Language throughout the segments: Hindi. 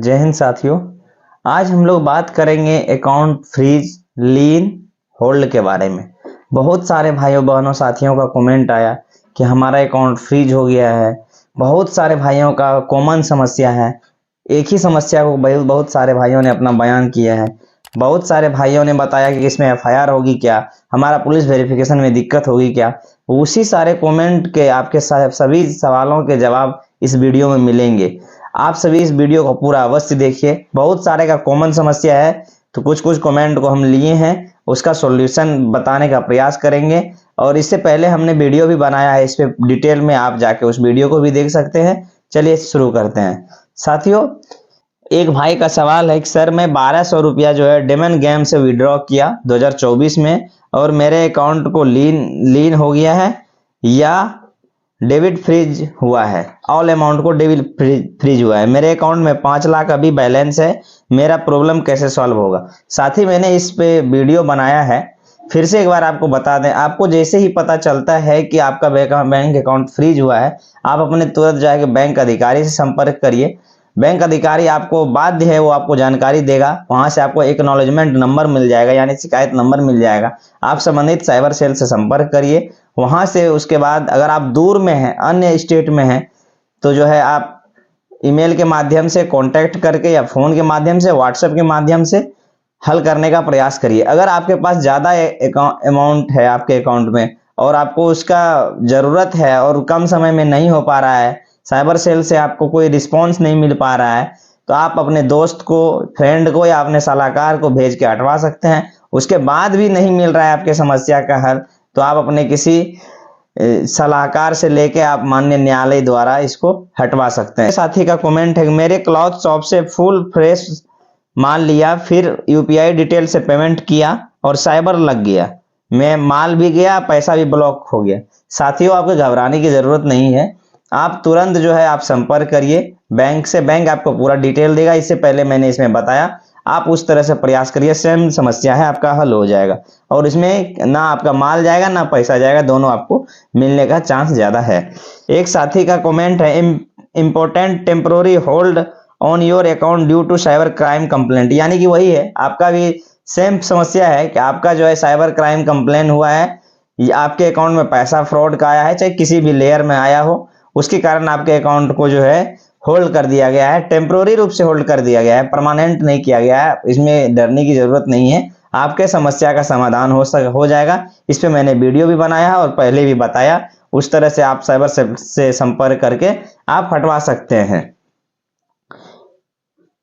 जय हिंद साथियों। आज हम लोग बात करेंगे अकाउंट फ्रीज, लीन, होल्ड के बारे में। बहुत सारे भाइयों बहनों साथियों का कमेंट आया कि हमारा अकाउंट फ्रीज हो गया है। बहुत सारे भाइयों का कॉमन समस्या है। एक ही समस्या को बहुत सारे भाइयों ने अपना बयान किया है। बहुत सारे भाइयों ने बताया कि इसमें एफआईआर होगी क्या, हमारा पुलिस वेरिफिकेशन में दिक्कत होगी क्या। उसी सारे कमेंट के आपके सभी सवालों के जवाब इस वीडियो में मिलेंगे। आप सभी इस वीडियो को पूरा अवश्य देखिए। बहुत सारे का कॉमन समस्या है, तो कुछ कुछ कमेंट को हम लिए हैं, उसका सॉल्यूशन बताने का प्रयास करेंगे। और इससे पहले हमने वीडियो भी बनाया है, इस पे डिटेल में आप जाके उस वीडियो को भी देख सकते हैं। चलिए शुरू करते हैं साथियों। एक भाई का सवाल है कि सर मैं 1200 रुपया जो है डेमन गेम से विड्रॉ किया 2024 में, और मेरे अकाउंट को लीन हो गया है या डेबिट फ्रीज हुआ है। ऑल अमाउंट को डेबिट फ्रीज हुआ है। मेरे अकाउंट में 5 लाख अभी बैलेंस है। मेरा प्रॉब्लम कैसे सॉल्व होगा। साथी मैंने इस पे वीडियो बनाया है, फिर से एक बार आपको बता दें। आपको जैसे ही पता चलता है कि आपका बैंक अकाउंट फ्रीज हुआ है, आप अपने तुरंत जाके बैंक अधिकारी से संपर्क करिए। बैंक अधिकारी आपको बाध्य है, वो आपको जानकारी देगा। वहां से आपको एक्नॉलेजमेंट नंबर मिल जाएगा, यानी शिकायत नंबर मिल जाएगा। आप संबंधित साइबर सेल से संपर्क करिए। वहां से उसके बाद अगर आप दूर में हैं, अन्य स्टेट में हैं, तो जो है आप ईमेल के माध्यम से कांटेक्ट करके या फोन के माध्यम से, व्हाट्सएप के माध्यम से हल करने का प्रयास करिए। अगर आपके पास ज्यादा अमाउंट है आपके अकाउंट में और आपको उसका जरूरत है और कम समय में नहीं हो पा रहा है, साइबर सेल से आपको कोई रिस्पॉन्स नहीं मिल पा रहा है, तो आप अपने दोस्त को, फ्रेंड को या अपने सलाहकार को भेज के हटवा सकते हैं। उसके बाद भी नहीं मिल रहा है आपके समस्या का हल, तो आप अपने किसी सलाहकार से लेके आप माननीय न्यायालय द्वारा इसको हटवा सकते हैं। साथी का कमेंट है, मेरे क्लॉथ शॉप से फुल फ्रेश माल लिया, फिर यूपीआई डिटेल से पेमेंट किया और साइबर लग गया। मैं माल भी गया, पैसा भी ब्लॉक हो गया। साथियों आपको घबराने की जरूरत नहीं है। आप तुरंत जो है आप संपर्क करिए बैंक से। बैंक आपको पूरा डिटेल देगा। इससे पहले मैंने इसमें बताया, आप उस तरह से प्रयास करिए, सेम समस्या है, आपका हल हो जाएगा। और इसमें ना आपका माल जाएगा ना पैसा जाएगा, दोनों आपको मिलने का चांस ज्यादा है। एक साथी का कमेंट है, important temporary hold on your account due to cyber crime complaint. यानी कि वही है, आपका भी सेम समस्या है कि आपका जो है साइबर क्राइम कंप्लेन हुआ है, आपके अकाउंट में पैसा फ्रॉड का आया है, चाहे किसी भी लेयर में आया हो, उसके कारण आपके अकाउंट को जो है होल्ड कर दिया गया है। टेम्पोररी रूप से होल्ड कर दिया गया है, परमानेंट नहीं किया गया है। इसमें डरने की जरूरत नहीं है, आपके समस्या का समाधान हो जाएगा। इस पे मैंने वीडियो भी बनाया है और पहले भी बताया। उस तरह से आप साइबर से संपर्क करके आप हटवा सकते हैं।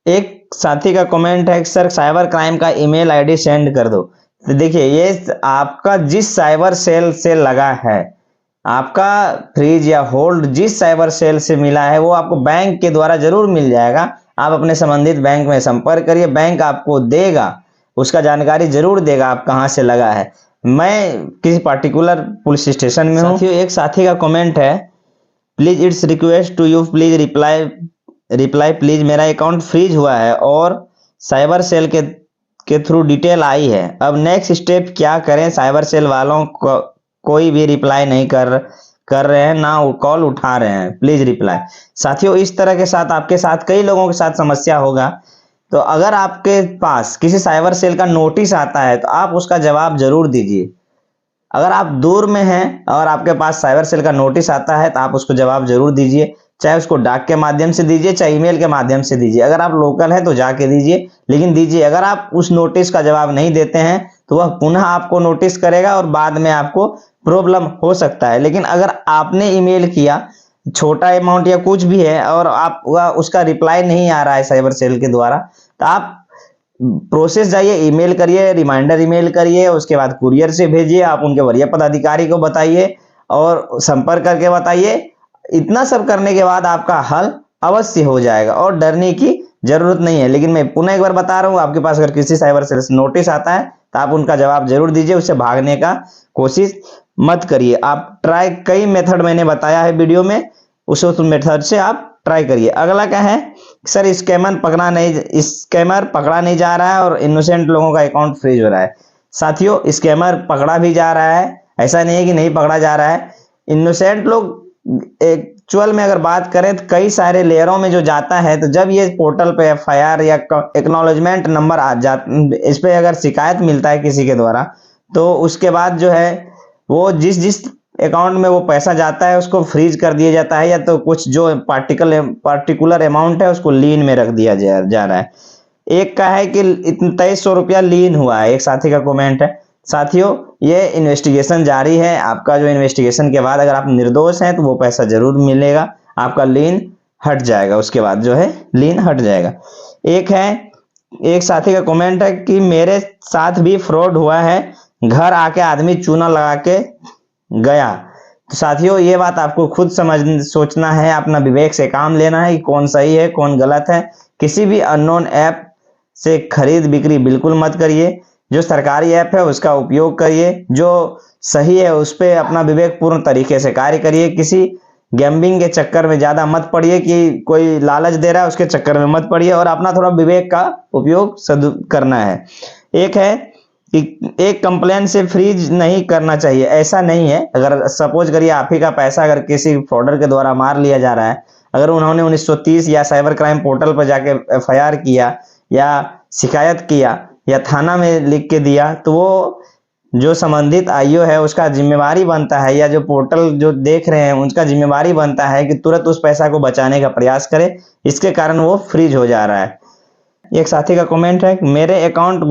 एक साथी का कमेंट है, सर साइबर क्राइम का ईमेल आईडी सेंड कर दो। तो देखिए, ये आपका जिस साइबर सेल से लगा है, आपका फ्रीज या होल्ड जिस साइबर सेल से मिला है, वो आपको बैंक के द्वारा जरूर मिल जाएगा। आप अपने संबंधित बैंक में संपर्क करिए, बैंक आपको देगा, उसका जानकारी जरूर देगा आप कहां से लगा है। मैं किसी पार्टिकुलर पुलिस स्टेशन में हूं। साथियों एक साथी का कमेंट है, please it's request to you, please reply please. मेरा अकाउंट फ्रीज हुआ है और साइबर सेल के थ्रू डिटेल आई है। अब नेक्स्ट स्टेप क्या करें। साइबर सेल वालों को कोई भी रिप्लाई नहीं कर रहे हैं, ना कॉल उठा रहे हैं, प्लीज रिप्लाई। साथियों इस तरह के साथ आपके साथ कई लोगों के साथ समस्या होगा। तो अगर आपके पास किसी साइबर सेल का नोटिस आता है, तो आप उसका जवाब जरूर दीजिए। अगर आप दूर में हैं और आपके पास साइबर सेल का नोटिस आता है, तो आप उसको जवाब जरूर दीजिए। चाहे उसको डाक के माध्यम से दीजिए, चाहे ईमेल के माध्यम से दीजिए। अगर आप लोकल हैं तो जाके दीजिए, लेकिन दीजिए। अगर आप उस नोटिस का जवाब नहीं देते हैं, तो वह पुनः आपको नोटिस करेगा और बाद में आपको प्रॉब्लम हो सकता है। लेकिन अगर आपने ईमेल किया, छोटा अमाउंट या कुछ भी है, और आप उसका रिप्लाई नहीं आ रहा है साइबर सेल के द्वारा, तो आप प्रोसेस जाइए, ईमेल करिए, रिमाइंडर ईमेल करिए, उसके बाद कुरियर से भेजिए। आप उनके वरीय पदाधिकारी को बताइए और संपर्क करके बताइए। इतना सब करने के बाद आपका हल अवश्य हो जाएगा और डरने की जरूरत नहीं है। लेकिन मैं पुनः एक बार बता रहा हूं, आपके पास अगर किसी साइबर सेल से नोटिस आता है, तो आप उनका जवाब जरूर दीजिए, उससे भागने का कोशिश मत करिए। आप ट्राई, कई मेथड मैंने बताया है वीडियो में, उस मेथड से आप ट्राई करिए। अगला क्या है, सर स्कैमर पकड़ा नहीं जा रहा है और इनोसेंट लोगों का अकाउंट फ्रीज हो रहा है। साथियों स्कैमर पकड़ा भी जा रहा है, ऐसा नहीं है कि नहीं पकड़ा जा रहा है। इनोसेंट लोग एक एक्चुअल में अगर बात करें तो कई सारे लेयरों में जो जाता है, तो जब ये पोर्टल पे एफआईआर या एक्नॉलेजमेंट नंबर आ जा, इस पे अगर शिकायत मिलता है किसी के द्वारा, तो उसके बाद जो है वो जिस जिस अकाउंट में वो पैसा जाता है उसको फ्रीज कर दिया जाता है, या तो कुछ जो पार्टिकुलर अमाउंट है उसको लीन में रख दिया जा रहा है। एक का है कि 2300 रुपया लीन हुआ है, एक साथी का कमेंट है। साथियों, ये इन्वेस्टिगेशन जारी है, आपका जो इन्वेस्टिगेशन के बाद अगर आप निर्दोष हैं तो वो पैसा जरूर मिलेगा, आपका लीन हट जाएगा, उसके बाद जो है लीन हट जाएगा। एक साथी का कमेंट है कि मेरे साथ भी फ्रॉड हुआ है, घर आके आदमी चूना लगा के गया। तो साथियों, ये बात आपको खुद सोचना है, अपना विवेक से काम लेना है कि कौन सही है कौन गलत है। किसी भी अननोन ऐप से खरीद बिक्री बिल्कुल मत करिए। जो सरकारी ऐप है उसका उपयोग करिए, जो सही है उस पर अपना विवेकपूर्ण तरीके से कार्य करिए। किसी गैम्बिंग के चक्कर में ज्यादा मत पड़िए कि कोई लालच दे रहा है उसके चक्कर में मत पड़िए, और अपना थोड़ा विवेक का उपयोग करना है। एक है कि एक कंप्लेन से फ्रीज नहीं करना चाहिए, ऐसा नहीं है। अगर सपोज करिए आप ही का पैसा अगर किसी फ्रॉडर के द्वारा मार लिया जा रहा है, अगर उन्होंने 1930 या साइबर क्राइम पोर्टल पर जाके एफआईआर किया या शिकायत किया या थाना में लिख के दिया, तो वो जो संबंधित आईओ है उसका जिम्मेवारी बनता है, या जो पोर्टल जो देख रहे हैं उनका जिम्मेवारी बनता है कि तुरंत उस पैसा को बचाने का प्रयास करे। इसके कारण वो फ्रीज हो जा रहा है। एक साथी का कमेंट है, मेरे अकाउंट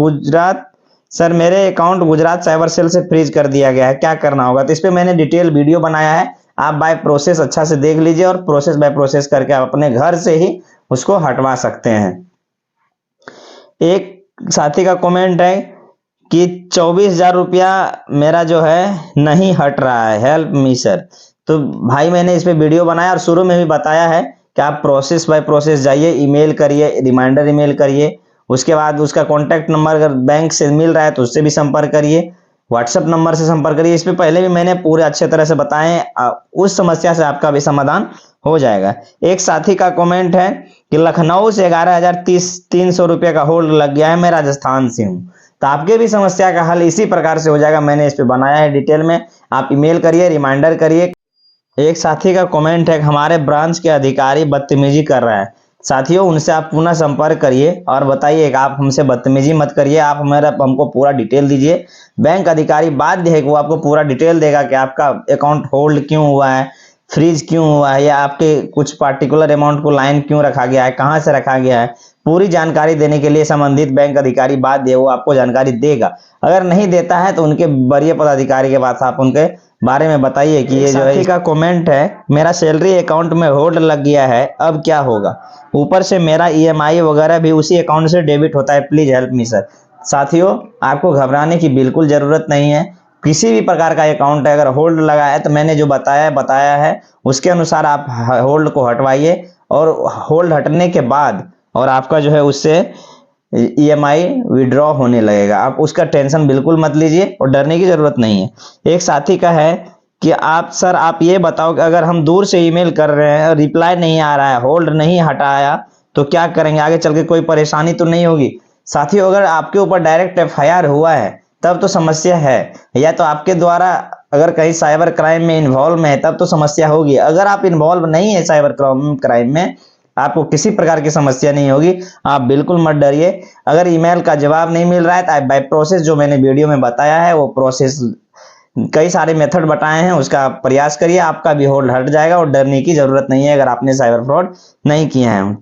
गुजरात साइबर सेल से फ्रीज कर दिया गया है, क्या करना होगा? तो इस पे मैंने डिटेल वीडियो बनाया है, आप बाय प्रोसेस अच्छा से देख लीजिए, और प्रोसेस बाय प्रोसेस करके आप अपने घर से ही उसको हटवा सकते हैं। एक साथी का कमेंट है कि 24,000 रुपया मेरा जो है नहीं हट रहा है, हेल्प मी सर। तो भाई, मैंने इस पे वीडियो बनाया और शुरू में भी बताया है कि आप प्रोसेस बाय प्रोसेस जाइए, ईमेल करिए, रिमाइंडर ईमेल करिए, उसके बाद उसका कॉन्टैक्ट नंबर अगर बैंक से मिल रहा है तो उससे भी संपर्क करिए, व्हाट्सएप नंबर से संपर्क करिए। इस पे पहले भी मैंने पूरे अच्छे तरह से बताए, उस समस्या से आपका भी समाधान हो जाएगा। एक साथी का कमेंट है कि लखनऊ से 11,300 रुपये का होल्ड लग गया है, मैं राजस्थान से हूँ। तो आपके भी समस्या का हल इसी प्रकार से हो जाएगा, मैंने इस पे बनाया है डिटेल में, आप ईमेल करिए, रिमाइंडर करिए। एक साथी का कमेंट है, हमारे ब्रांच के अधिकारी बदतमीजी कर रहा है। साथियों, उनसे आप पुनः संपर्क करिए और बताइए कि आप हमसे बदतमीजी मत करिए, आप हमको पूरा डिटेल दीजिए। बैंक अधिकारी बाध्य है कि वो आपको पूरा डिटेल देगा कि आपका अकाउंट होल्ड क्यों हुआ है, फ्रीज क्यों हुआ है, या आपके कुछ पार्टिकुलर अमाउंट को लाइन क्यों रखा गया है, कहां से रखा गया है। पूरी जानकारी देने के लिए संबंधित बैंक अधिकारी बाध्य है, वो आपको जानकारी देगा। अगर नहीं देता है तो उनके वरीय पदाधिकारी के पास आप उनके बारे में बताइए कि ये जो है का कमेंट है, मेरा सैलरी अकाउंट में होल्ड लग गया है, अब क्या होगा? ऊपर से मेरा ईएमआई वगैरह भी उसी अकाउंट से डेबिट होता है, प्लीज हेल्प मी सर। साथियों, आपको घबराने की बिल्कुल जरूरत नहीं है। किसी भी प्रकार का अकाउंट है अगर होल्ड लगा है तो मैंने जो बताया है उसके अनुसार आप होल्ड को हटवाइए, और होल्ड हटने के बाद और आपका जो है उससे ईएमआई विड्रॉ होने लगेगा। आप उसका टेंशन बिल्कुल मत लीजिए और डरने की जरूरत नहीं है। एक साथी का है कि आप ये बताओ कि अगर हम दूर से ईमेल कर रहे हैं, रिप्लाई नहीं आ रहा है, होल्ड नहीं हटाया, तो क्या करेंगे? आगे चल के कोई परेशानी तो नहीं होगी? साथियों, अगर आपके ऊपर डायरेक्ट एफआईआर हुआ है तब तो समस्या है, या तो आपके द्वारा अगर कहीं साइबर क्राइम में इन्वॉल्व है तब तो समस्या होगी। अगर आप इन्वॉल्व नहीं है साइबर क्राइम में, आपको किसी प्रकार की समस्या नहीं होगी, आप बिल्कुल मत डरिए। अगर ईमेल का जवाब नहीं मिल रहा है तो आप बाय प्रोसेस, जो मैंने वीडियो में बताया है वो प्रोसेस, कई सारे मेथड बताए हैं, उसका प्रयास करिए, आपका भी होल्ड हट जाएगा और डरने की जरूरत नहीं है अगर आपने साइबर फ्रॉड नहीं किया है।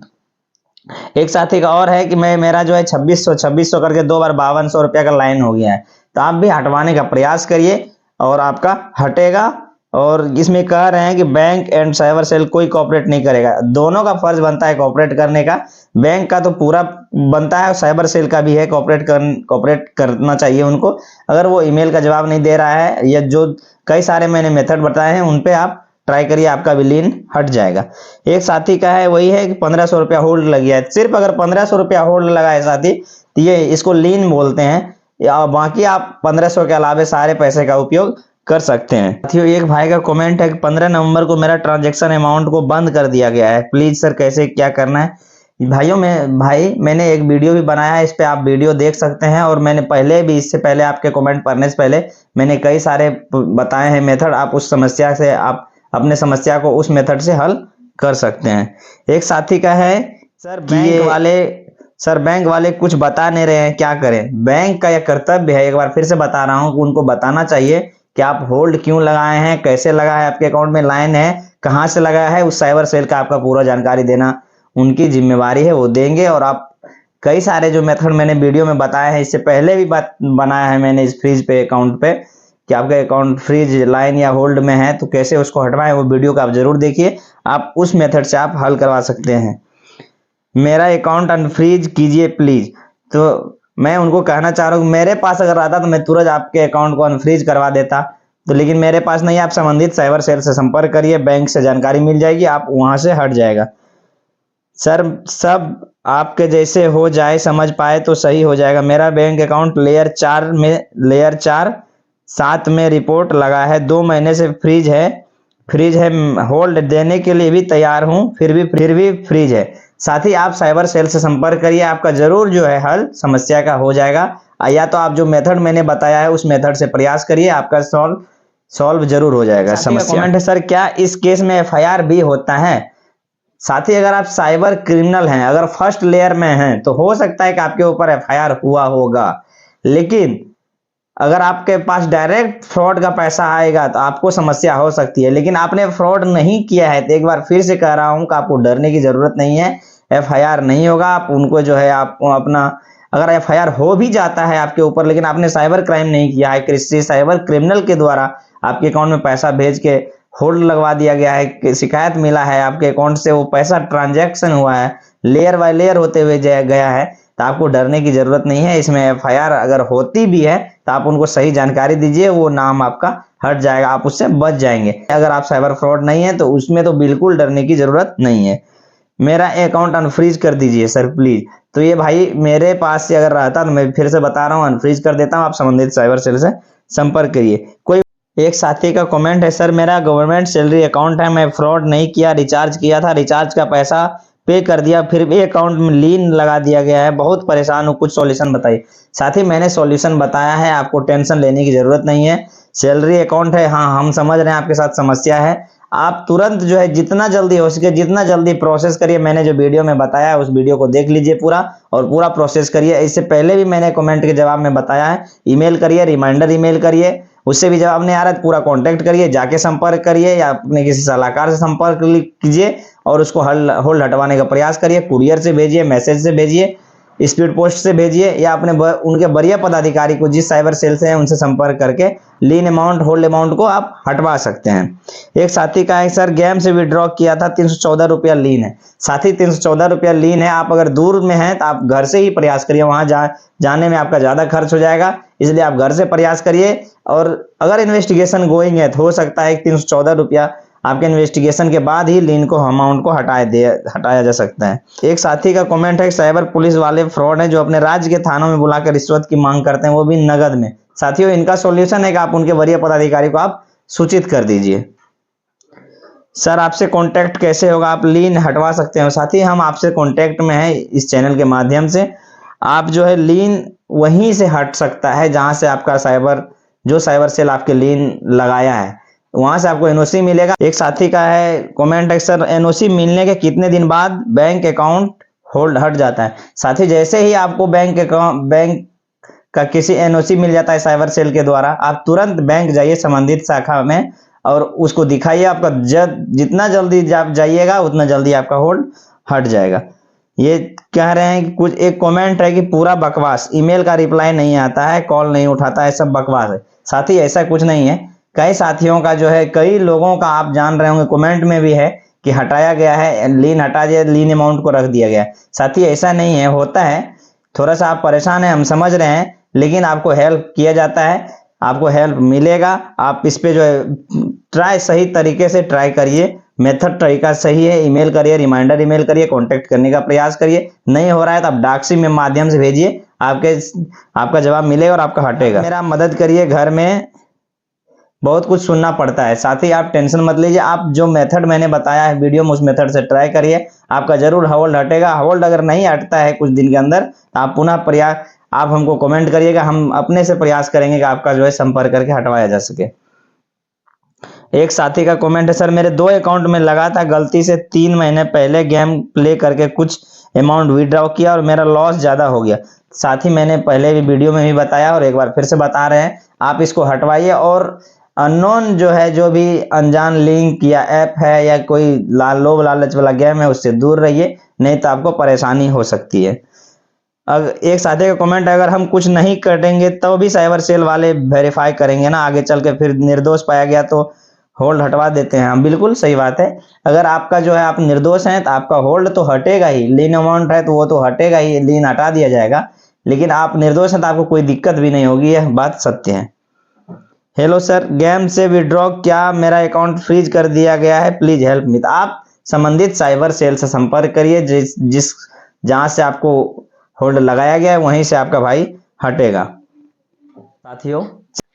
एक साथी का और है कि मेरा जो है 2600 करके 2 बार 5200 रुपया का लाइन हो गया है, तो आप भी हटवाने का प्रयास करिए और आपका हटेगा। और इसमें कह रहे हैं कि बैंक एंड साइबर सेल कोई कॉपरेट नहीं करेगा, दोनों का फर्ज बनता है कॉपरेट करने का। बैंक का तो पूरा बनता है, साइबर सेल का भी है, कॉपरेट करना चाहिए उनको। अगर वो ईमेल का जवाब नहीं दे रहा है, या जो कई सारे मैंने मेथड बताए हैं उन पे आप ट्राई करिए, आपका भी लीन हट जाएगा। एक साथी का है वही है कि 1500 रुपया होल्ड लग गया है। सिर्फ अगर 1500 रुपया होल्ड लगा है साथी, तो ये इसको लीन बोलते हैं, या बाकी आप 1500 के अलावे सारे पैसे का उपयोग कर सकते हैं। साथियों, एक भाई का कमेंट है कि 15 नवंबर को मेरा ट्रांजैक्शन अमाउंट को बंद कर दिया गया है, प्लीज सर कैसे क्या करना है? मैंने एक वीडियो भी बनाया है, इस पे आप वीडियो देख सकते हैं, और मैंने पहले भी, इससे पहले आपके कमेंट पढ़ने से पहले मैंने कई सारे बताए हैं मेथड, आप उस समस्या से आप अपने समस्या को उस मेथड से हल कर सकते हैं। एक साथी का है सर बैंक वाले कुछ बता नहीं रहे हैं, क्या करें। बैंक का यह कर्तव्य है, एक बार फिर से बता रहा हूं कि उनको बताना चाहिए कि आप होल्ड क्यों लगाए हैं, कैसे लगा है, आपके अकाउंट में लाइन है, कहां से लगा है, उस साइबर सेल का आपका पूरा जानकारी देना उनकी जिम्मेवारी है, वो देंगे। और आप कई सारे जो मेथड मैंने वीडियो में बताया है, इससे पहले भी बात बनाया है मैंने इस फ्रीज पे अकाउंट पे कि आपका अकाउंट फ्रीज लाइन या होल्ड में है तो कैसे उसको हटवाएं, वो वीडियो को आप जरूर देखिए। आप उस मेथड से आप हल करवा सकते हैं। मेरा अकाउंट अनफ्रीज कीजिए प्लीज। तो मैं उनको कहना चाह रहा हूँ, मेरे पास अगर आता तो मैं तुरंत आपके अकाउंट को अनफ्रीज करवा देता, तो लेकिन मेरे पास नहीं। आप संबंधित साइबर सेल से संपर्क करिए, बैंक से जानकारी मिल जाएगी, आप वहां से हट जाएगा। सर सब आपके जैसे हो जाए, समझ पाए तो सही हो जाएगा। मेरा बैंक अकाउंट लेयर 4 7 में रिपोर्ट लगा है, 2 महीने से फ्रीज है, होल्ड देने के लिए भी तैयार हूं, फिर भी फ्रीज है। साथ ही आप साइबर सेल से संपर्क करिए, आपका जरूर जो है हल समस्या का हो जाएगा। या तो आप जो मेथड मैंने बताया है उस मेथड से प्रयास करिए, आपका सॉल्व जरूर हो जाएगा समस्या। कमेंट है, सर क्या इस केस में एफआईआर भी होता है? साथ ही अगर आप साइबर क्रिमिनल हैं, अगर फर्स्ट लेयर में हैं, तो हो सकता है कि आपके ऊपर एफआईआर हुआ होगा। लेकिन अगर आपके पास डायरेक्ट फ्रॉड का पैसा आएगा तो आपको समस्या हो सकती है। लेकिन आपने फ्रॉड नहीं किया है तो एक बार फिर से कह रहा हूं कि आपको डरने की जरूरत नहीं है, एफआईआर नहीं होगा। आप उनको जो है आप अपना, अगर एफआईआर हो भी जाता है आपके ऊपर, लेकिन आपने साइबर क्राइम नहीं किया है, किसी साइबर क्रिमिनल के द्वारा आपके अकाउंट में पैसा भेज के होल्ड लगवा दिया गया है, शिकायत मिला है आपके अकाउंट से, वो पैसा ट्रांजैक्शन हुआ है, लेयर बाय लेयर होते हुए गया है, तो आपको डरने की जरूरत नहीं है। इसमें एफआईआर अगर होती भी है तो आप उनको सही जानकारी दीजिए, वो नाम आपका हट जाएगा, आप उससे बच जाएंगे। अगर आप साइबर फ्रॉड नहीं है तो उसमें तो बिल्कुल डरने की जरूरत नहीं है। मेरा अकाउंट अनफ्रीज कर दीजिए सर प्लीज। तो ये भाई मेरे पास से अगर रहता तो मैं फिर से बता रहा हूँ अनफ्रीज कर देता हूँ। आप संबंधित साइबर सेल से संपर्क करिए। कोई एक साथी का कमेंट है, सर मेरा गवर्नमेंट सैलरी अकाउंट है, मैं फ्रॉड नहीं किया, रिचार्ज किया था, रिचार्ज का पैसा पे कर दिया, फिर भी अकाउंट में लीन लगा दिया गया है, बहुत परेशान हूँ, कुछ सॉल्यूशन बताइए। साथी मैंने सॉल्यूशन बताया है, आपको टेंशन लेने की जरूरत नहीं है। सैलरी अकाउंट है, हाँ हम समझ रहे हैं आपके साथ समस्या है। आप तुरंत जो है जितना जल्दी हो सके जितना जल्दी प्रोसेस करिए। मैंने जो वीडियो में बताया है उस वीडियो को देख लीजिए पूरा, और पूरा प्रोसेस करिए। इससे पहले भी मैंने कमेंट के जवाब में बताया है, ईमेल करिए, रिमाइंडर ईमेल करिए, उससे भी जवाब नहीं आ रहा है पूरा कांटेक्ट करिए, जाके संपर्क करिए या अपने किसी सलाहकार से संपर्क कीजिए और उसको होल्ड हटवाने का प्रयास करिए। कुरियर से भेजिए, मैसेज से भेजिए, स्पीड पोस्ट से भेजिए, या अपने उनके वरीय पदाधिकारी को जिस साइबर सेल से है उनसे संपर्क करके लीन अमाउंट, होल्ड अमाउंट को आप हटवा सकते हैं। एक साथी का है, सर गेम से विड्रॉ किया था, 314 रुपया लीन है। साथी 314 रुपया लीन है, आप अगर दूर में हैं तो आप घर से ही प्रयास करिए, वहां जाने में आपका ज्यादा खर्च हो जाएगा, इसलिए आप घर से प्रयास करिए। और अगर इन्वेस्टिगेशन गोइंग है तो हो सकता है 314 रुपया आपके इन्वेस्टिगेशन के बाद ही लीन को अमाउंट को हटाया जा सकता है। एक साथी का कमेंट है, साइबर पुलिस वाले फ्रॉड हैं जो अपने राज्य के थानों में बुलाकर रिश्वत की मांग करते हैं, वो भी नगद में। साथियों इनका सॉल्यूशन है कि आप उनके वरीय पदाधिकारी को आप सूचित कर दीजिए। सर आपसे कांटेक्ट कैसे होगा? आप लीन हटवा सकते हैं। साथी हम आपसे कांटेक्ट में हैं इस चैनल के माध्यम से। आप जो है लीन वहीं से हट सकता है जहां से आपका साइबर सेल आपके लीन लगाया है, वहां से आपको एनओसी मिलेगा। एक साथी का है कमेंट है, सर एनओसी मिलने के कितने दिन बाद बैंक अकाउंट होल्ड हट जाता है? साथी जैसे ही आपको बैंक का किसी एनओसी मिल जाता है साइबर सेल के द्वारा, आप तुरंत बैंक जाइए संबंधित शाखा में और उसको दिखाइए। आपका जितना जल्दी आप जाइएगा उतना जल्दी आपका होल्ड हट जाएगा। ये कह रहे हैं कि कुछ एक कमेंट है कि पूरा बकवास, ईमेल का रिप्लाई नहीं आता है, कॉल नहीं उठाता है, सब बकवास है। साथी ऐसा कुछ नहीं है। कई साथियों का जो है, कई लोगों का आप जान रहे होंगे कमेंट में भी है कि हटाया गया है, लीन हटा दिया, लीन अमाउंट को रख दिया गया। साथी ऐसा नहीं है, होता है। थोड़ा सा आप परेशान हैं, हम समझ रहे हैं, लेकिन आपको हेल्प किया जाता है, आपको हेल्प मिलेगा। आप इस पे जो है सही तरीके से ट्राई करिए, मेथड तरीका सही है। ईमेल करिए, रिमाइंडर ईमेल करिए, कांटेक्ट करने का प्रयास करिए। नहीं हो रहा है तो आप डाक में माध्यम से भेजिए, आपका जवाब मिलेगा और आपका हटेगा। मेरा मदद करिए, घर में बहुत कुछ सुनना पड़ता है। साथ ही आप टेंशन मत लीजिए, आप जो मेथड मैंने बताया है वीडियो में उस मेथड से ट्राई करिए, आपका जरूर होल्ड हटेगा। होल्ड अगर नहीं हटता है कुछ दिन के अंदर तो आप पुनः प्रयास, आप हमको कमेंट करिएगा, हम अपने से प्रयास करेंगे कि आपका जो है संपर्क करके हटवाया जा सके। एक साथी का कमेंट है, सर मेरे 2 अकाउंट में लगा था, गलती से 3 महीने पहले गेम प्ले करके कुछ अमाउंट विड्रॉ किया और मेरा लॉस ज़्यादा हो गया। साथी मैंने पहले भी वीडियो में भी बताया और एक बार फिर से बता रहे हैं, आप इसको हटवाइए और अननोन जो है, जो भी अनजान लिंक या ऐप है या कोई लोभ लालच वाला गेम है उससे दूर रहिए, नहीं तो आपको परेशानी हो सकती है। अगर एक साथी का कमेंट है, अगर हम कुछ नहीं करेंगे तो भी साइबर सेल वाले वेरीफाई करेंगे ना, आगे चल के फिर निर्दोष पाया गया तो होल्ड हटवा देते हैं। हम बिल्कुल सही बात है, अगर आपका जो है आप निर्दोष हैं तो आपका होल्ड तो हटेगा ही, लीन अमाउंट है तो वो तो हटेगा ही, लीन हटा दिया जाएगा। लेकिन आप निर्दोष हैं तो आपको कोई दिक्कत भी नहीं होगी, यह बात सत्य है। हेलो सर, गेम से विड्रॉ क्या मेरा अकाउंट फ्रीज कर दिया गया है, प्लीज हेल्प मी। आप संबंधित साइबर सेल से संपर्क करिए, जिस जहां से आपको होल्ड लगाया गया है वहीं से आपका भाई हटेगा। साथियों,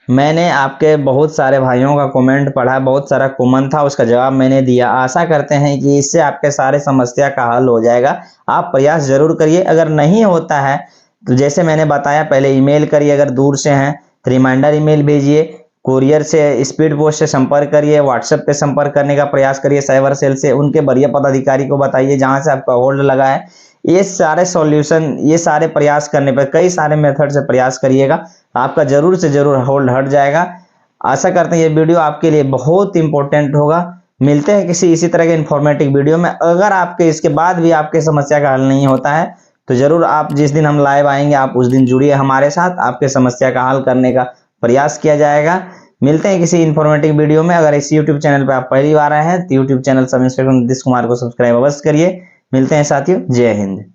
मैंने आपके बहुत सारे भाइयों का कमेंट पढ़ा, बहुत सारा कॉमन था, उसका जवाब मैंने दिया। आशा करते हैं कि इससे आपके सारे समस्या का हल हो जाएगा। आप प्रयास जरूर करिए, अगर नहीं होता है तो जैसे मैंने बताया, पहले ईमेल करिए, अगर दूर से हैं तो रिमाइंडर ईमेल भेजिए, कुरियर से, स्पीड पोस्ट से संपर्क करिए, व्हाट्सएप पे संपर्क करने का प्रयास करिए साइबर सेल से, उनके वरीय पदाधिकारी को बताइए जहां से आपका होल्ड लगा है। ये सारे सॉल्यूशन, ये सारे प्रयास करने पर, कई सारे मेथड से प्रयास करिएगा, आपका जरूर से जरूर होल्ड हट जाएगा। आशा करते हैं ये वीडियो आपके लिए बहुत इंपॉर्टेंट होगा। मिलते हैं किसी इसी तरह के इंफॉर्मेटिव वीडियो में। अगर आपके इसके बाद भी आपके समस्या का हल नहीं होता है तो जरूर आप जिस दिन हम लाइव आएंगे आप उस दिन जुड़िए हमारे साथ, आपके समस्या का हल करने का प्रयास किया जाएगा। मिलते हैं किसी इंफॉर्मेटिव वीडियो में। अगर इस यूट्यूब चैनल पर आप पहली बार आए हैं तो YouTube channel sub inspector Nitish Kumar को सब्सक्राइब अवश्य करिए। मिलते हैं साथियों, जय हिंद।